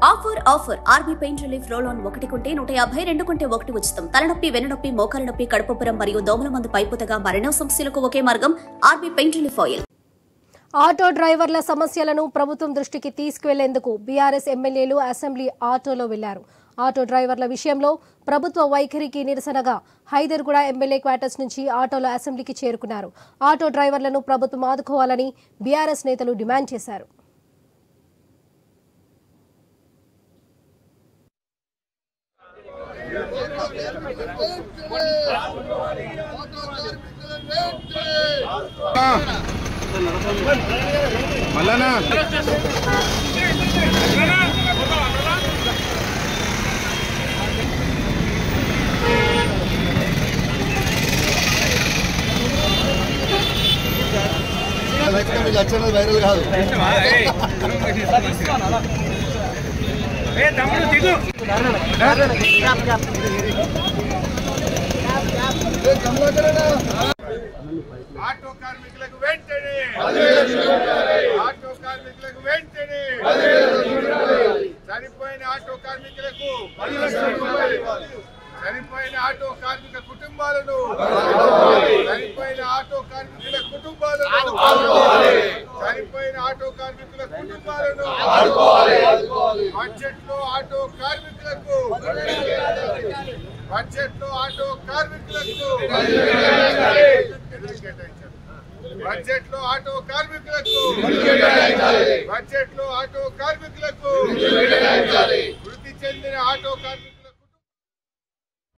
Offer RB pain relief roll on 1 కొంటే 150, 2 కొంటే 1 ఉచితం. తలనొప్పి, వెన్నునొప్పి, మోకాల నొప్పి, కడుపుబ్బరం మరియు దోమల మందు పైపుతగా మరెన్నో సమస్యలకు ఒకే మార్గం RB pain relief oil. Auto డ్రైవర్ల సమస్యలను ప్రభుత్వం దృష్టికి తీసుకువెళ్లేందుకు బీఆర్ఎస్ ఎమ్మెల్యేలు అసెంబ్లీ ఆటోలో వెళ్లారు. ఆటో డ్రైవర్ల విషయంలో ప్రభుత్వ వైఖరికి నిరసనగా హైదర్గూడ ఎమ్మెల్యే క్వార్టర్స్ నుంచి ఆటోలో అసెంబ్లీకి చేరుకున్నారు. ఆటో డ్రైవర్లను ప్రభుత్వం ఆదుకోవాలని బీఆర్ఎస్ నేతలు డిమాండ్ చేశారు. మల్లనా వైరల్ కాదు ఆటో కార్మికులకు వెంటనే ఆటో కార్మికులకు వెంటనే చనిపోయిన ఆటో కార్మికులకు చనిపోయిన ఆటో కార్మిక కుటుంబాలను చనిపోయిన ఆటో కార్మికుల కుటుంబాలను చనిపోయిన ఆటో కార్మికుల కుటుంబాలను బడ్జెట్లో ఆటో కార్మికులకు బడ్జెట్లో ఆటో కార్మికులకు బడ్జెట్లో ఆటో కార్మికులకు బడ్జెట్లో ఆటో కార్మికులకు